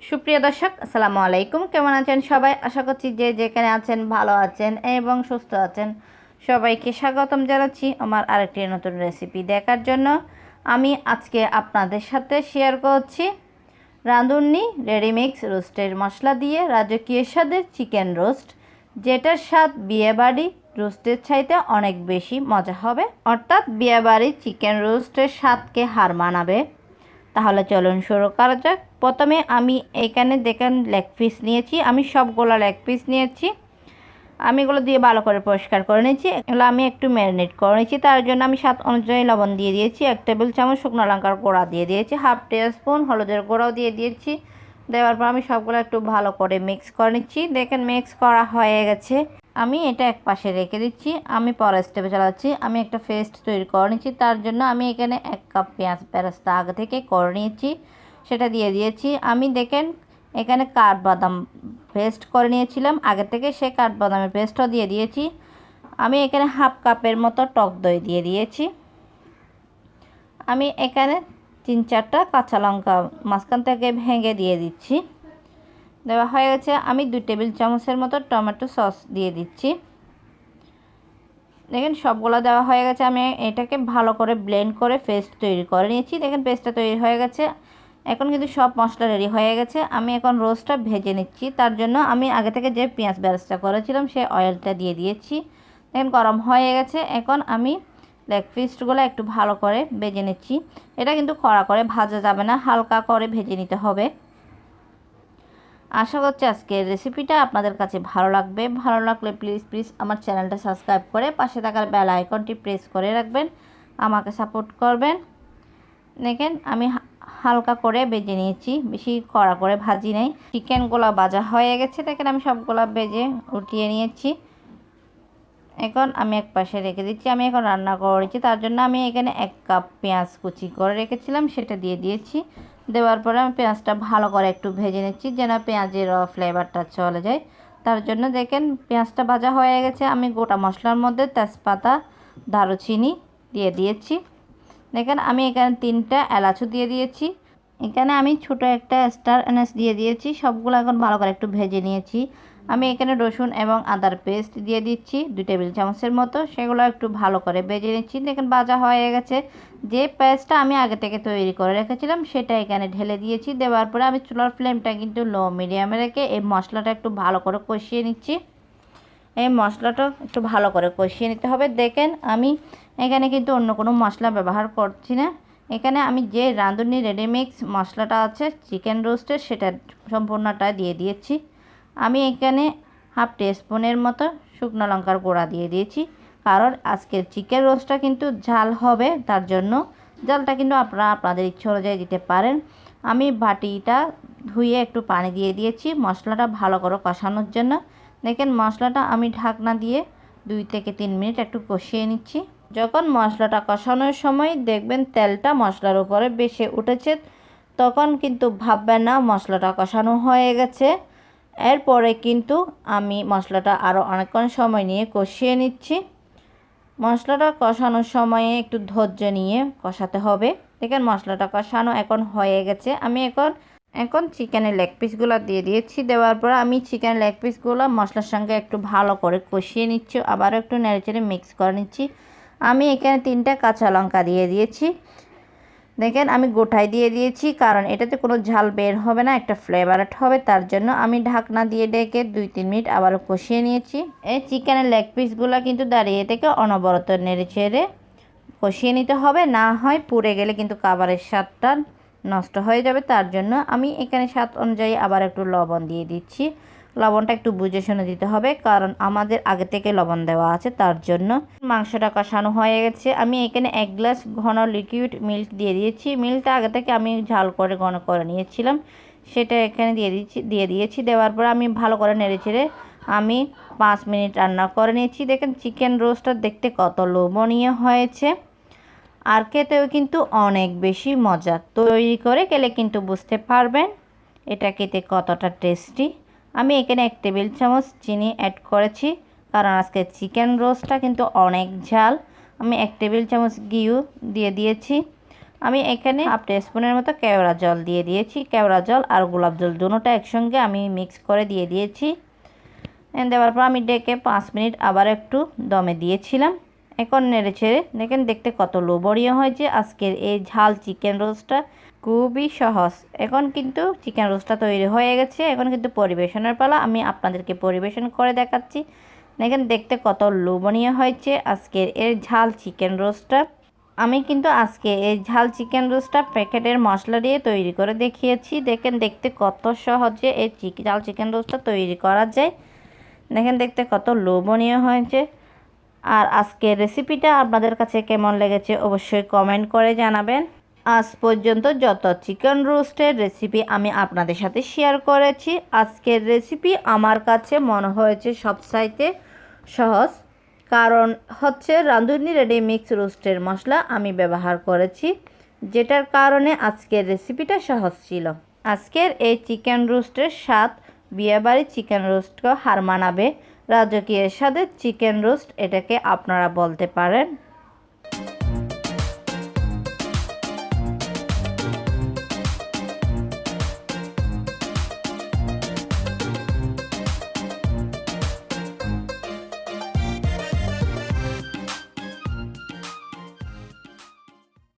সুপ্রিয় দর্শক, আসসালামু আলাইকুম। কেমন আছেন সবাই? আশা করছি যে যেখানে আছেন ভালো আছেন এবং সুস্থ আছেন। সবাইকে স্বাগতম জানাচ্ছি আমার আরেকটি নতুন রেসিপি দেখার জন্য। আমি আজকে আপনাদের সাথে শেয়ার করছি রাঁধুনি রেডিমিক্স রোস্টের মশলা দিয়ে রাজকীয় স্বাদের চিকেন রোস্ট, যেটার স্বাদ বিয়েবাড়ি রোস্টের চাইতে অনেক বেশি মজা হবে, অর্থাৎ বিয়েবাড়ির চিকেন রোস্টের স্বাদকে হার মানাবে। তাহলে চলুন শুরু করা যাক। প্রথমে আমি এখানে দেখেন লেগ পিস নিয়েছি, আমি সবগুলো লেগ পিস নিয়েছি। আমি এগুলো দিয়ে ভালো করে পরিষ্কার করে নিয়েছি। এগুলো আমি একটু ম্যারিনেট করে নিয়েছি। তার জন্য আমি স্বাদ অনুযায়ী লবণ দিয়ে দিয়েছি, 1 টেবিল চামচ শুকনো লঙ্কার গুঁড়া দিয়ে দিয়েছি, হাফ টিস্পুন হলুদের গুঁড়াও দিয়ে দিয়েছি। দেওয়ার পর আমি সবগুলো একটু ভালো করে মিক্স করে নিচ্ছি। দেখেন মিক্স করা হয়ে গেছে। আমি এটা এক পাশে রেখে দিচ্ছি। আমি পরের স্টেপে চালাচ্ছি। আমি একটা পেস্ট তৈরি করে নিচ্ছি। তার জন্য আমি এখানে 1 কাপ পেঁয়াজ বেরেস্তা আগে থেকে করে নিয়েছি, সেটা দিয়ে দিয়েছি। আমি দেখেন এখানে কাঠবাদাম পেস্ট করে নিয়েছিলাম আগে থেকে, সে কাঠবাদামের পেস্টও দিয়ে দিয়েছি। আমি এখানে হাফ কাপের মতো টক দই দিয়ে দিয়েছি। আমি এখানে 3-4টা কাঁচা লঙ্কা মাঝখান থেকে ভেঙে দিয়ে দিচ্ছি। দেওয়া হয়ে গেছে। আমি 2 টেবিল চামচের মতো টমেটো সস দিয়ে দিচ্ছি। দেখেন সবগুলো দেওয়া হয়ে গেছে। আমি এটাকে ভালো করে ব্লেন্ড করে পেস্ট তৈরি করে নিয়েছি। দেখেন পেস্টটা তৈরি হয়ে গেছে। এখন কিন্তু সব মশলা রেডি হয়ে গেছে। আমি এখন রোস্টটা ভেজে নিচ্ছি। তার জন্য আমি আগে থেকে যে পেঁয়াজ বেরেস্তা করেছিলাম সে অয়েলটা দিয়ে দিয়েছি। দেখেন গরম হয়ে গেছে। এখন আমি লেগ পিসগুলো একটু ভালো করে ভেজে নিচ্ছি। এটা কিন্তু কড়া করে ভাজা যাবে না, হালকা করে ভেজে নিতে হবে। আশা করছি আজকের রেসিপিটা আপনাদের কাছে ভালো লাগবে। ভালো লাগলে প্লিজ আমার চ্যানেলটা সাবস্ক্রাইব করে পাশে থাকার বেল আইকনটি প্রেস করে রাখবেন, আমাকে সাপোর্ট করবেন। দেখেন আমি হালকা করে ভেজে নিয়েছি, বেশি কড়া করে ভাজি নেই। চিকেনগুলো ভাজা হয়ে গেছে। দেখেন আমি সবগুলো ভেজে উঠিয়ে নিয়েছি। এখন আমি এক পাশে রেখে দিচ্ছি। আমি এখন রান্না করেছি, তার জন্য আমি এখানে 1 কাপ পেঁয়াজ কুচি করে রেখেছিলাম, সেটা দিয়ে দিয়েছি। দেওয়ার পরে আমি পেঁয়াজটা ভালো করে একটু ভেজে নিচ্ছি, যেন পেঁয়াজের ফ্লেভারটা চলে যায়। তার জন্য দেখেন পেঁয়াজটা ভাজা হয়ে গেছে। আমি গোটা মশলার মধ্যে তেজপাতা, দারুচিনি দিয়ে দিয়েছি। দেখেন আমি এখানে 3টা এলাচও দিয়ে দিয়েছি। এখানে আমি ছোট একটা স্টার এনাস দিয়ে দিয়েছি। সবগুলো এখন ভালো করে একটু ভেজে নিয়েছি। আমি এখানে রসুন এবং আদার পেস্ট দিয়ে দিচ্ছি 2 টেবিল চামচের মতো, সেগুলো একটু ভালো করে ভেজে নিচ্ছি। দেখেন ভাজা হয়ে গেছে। যে পেস্টটা আমি আগে থেকে তৈরি করে রেখেছিলাম সেটা এখানে ঢেলে দিয়েছি। দেওয়ার পরে আমি চুলার ফ্লেমটা কিন্তু লো মিডিয়ামে রেখে এই মশলাটা একটু ভালো করে কষিয়ে নিচ্ছি। এই মশলাটা একটু ভালো করে কষিয়ে নিতে হবে। দেখেন আমি এখানে কিন্তু অন্য কোনো মশলা ব্যবহার করছি না। এখানে আমি যে রাঁধুনি রেডিমিক্স মশলাটা আছে চিকেন রোস্টের, সেটা সম্পূর্ণটা দিয়ে দিয়েছি। আমি এখানে হাফ টিস্পুনের মতো শুকনো লঙ্কার গুঁড়া দিয়ে দিয়েছি, কারণ আজকের চিকেন রোস্টটা কিন্তু ঝাল হবে। তার জন্য ঝালটা কিন্তু আপনারা আপনাদের ইচ্ছা অনুযায়ী দিতে পারেন। আমি বাটিটা ধুয়ে একটু পানি দিয়ে দিয়েছি মশলাটা ভালো করে কষানোর জন্য। দেখেন মশলাটা আমি ঢাকনা দিয়ে 2 থেকে 3 মিনিট একটু কষিয়ে নিচ্ছি। যখন মশলাটা কষানোর সময় দেখবেন তেলটা মশলার উপরে বেশি উঠেছে, তখন কিন্তু ভাববেন না মশলাটা কষানো হয়ে গেছে। এরপরে কিন্তু আমি মশলাটা আরও অনেকক্ষণ সময় নিয়ে কষিয়ে নিচ্ছি। মশলাটা কষানোর সময়ে একটু ধৈর্য নিয়ে কষাতে হবে। দেখেন মশলাটা কষানো এখন হয়ে গেছে। আমি এখন চিকেনের লেগ পিসগুলো দিয়ে দিয়েছি। দেওয়ার পর আমি চিকেন লেগ পিসগুলো মশলার সঙ্গে একটু ভালো করে কষিয়ে নিচ্ছি, আবার একটু নেড়েচেড়ে মিক্স করে নিচ্ছি। আমি এখানে 3টা কাঁচা লঙ্কা দিয়ে দিয়েছি। দেখেন আমি গোটায় দিয়ে দিয়েছি, কারণ এটাতে কোনো ঝাল বের হবে না, একটা ফ্লেভার হবে। তার জন্য আমি ঢাকনা দিয়ে ডেকে 2-3 মিনিট আবারও কষিয়ে নিয়েছি। এই চিকেনের লেগ পিসগুলো কিন্তু দাঁড়িয়ে থেকে অনবরত নেড়েচেড়ে কষিয়ে নিতে হবে, না হয় পুড়ে গেলে কিন্তু খাবারের স্বাদটা নষ্ট হয়ে যাবে। তার জন্য আমি এখানে স্বাদ অনুযায়ী আবার একটু লবণ দিয়ে দিচ্ছি। লবণটা একটু বুঝে শুনে দিতে হবে, কারণ আমাদের আগে থেকে লবণ দেওয়া আছে। তার জন্য মাংসটা কষানো হয়ে গেছে। আমি এখানে 1 গ্লাস ঘন লিকুইড মিল্ক দিয়ে দিয়েছি। মিল্কটা আগে থেকে আমি ঝাল করে ঘন করে নিয়েছিলাম, সেটা এখানে দিয়ে দিয়েছি। দেওয়ার পর আমি ভালো করে নেড়েচেড়ে আমি 5 মিনিট রান্না করে নিয়েছি। দেখেন চিকেন রোস্টটা দেখতে কত লোভনীয় হয়েছে, আর খেতেও কিন্তু অনেক বেশি মজা। তৈরি করে গেলে কিন্তু বুঝতে পারবেন এটা খেতে কতটা টেস্টি। আমি এখানে 1 টেবিল চামচ চিনি অ্যাড করেছি, কারণ আজকে চিকেন রোস্টটা কিন্তু অনেক ঝাল। আমি 1 টেবিল চামচ ঘিও দিয়ে দিয়েছি। আমি এখানে হাফ টিস্পুনের মতো কেওড়া জল দিয়ে দিয়েছি। কেওড়া জল আর গোলাপ জল দুটোটা একসঙ্গে আমি মিক্স করে দিয়ে দিয়েছি। দেওয়ার পর আমি ডেকে 5 মিনিট আবার একটু দমে দিয়েছিলাম। এখন নেড়ে ছেড়ে দেখেন দেখতে কত লোভনীয় হয়েছে। আজকের এই ঝাল চিকেন রোস্টটা খুবই সহজ। এখন কিন্তু চিকেন রোস্টটা তৈরি হয়ে গেছে। এখন কিন্তু পরিবেশনের পালা। আমি আপনাদেরকে পরিবেশন করে দেখাচ্ছি। দেখেন দেখতে কত লোভনীয় হয়েছে আজকের এই ঝাল চিকেন রোস্টটা। আমি কিন্তু আজকে এই ঝাল চিকেন রোস্টটা প্যাকেটের মশলা দিয়ে তৈরি করে দেখিয়েছি। দেখেন দেখতে কত সহজে এই ঝাল চিকেন রোস্টটা তৈরি করা যায়। দেখেন দেখতে কত লোভনীয় হয়েছে। আর আজকের রেসিপিটা আপনাদের কাছে কেমন লেগেছে অবশ্যই কমেন্ট করে জানাবেন। আজ পর্যন্ত যত চিকেন রোস্টের রেসিপি আমি আপনাদের সাথে শেয়ার করেছি, আজকের রেসিপি আমার কাছে মনে হয়েছে সবচাইতে সহজ। কারণ হচ্ছে রাঁধুনি রেডি মিক্স রোস্টের মশলা আমি ব্যবহার করেছি, যেটার কারণে আজকের রেসিপিটা সহজ ছিল। আজকের এই চিকেন রোস্টের স্বাদ বিয়েবাড়ির চিকেন রোস্টকেও হার মানাবে। রাজকীয় স্বাদের চিকেন রোস্ট এটাকে আপনারা বলতে পারেন।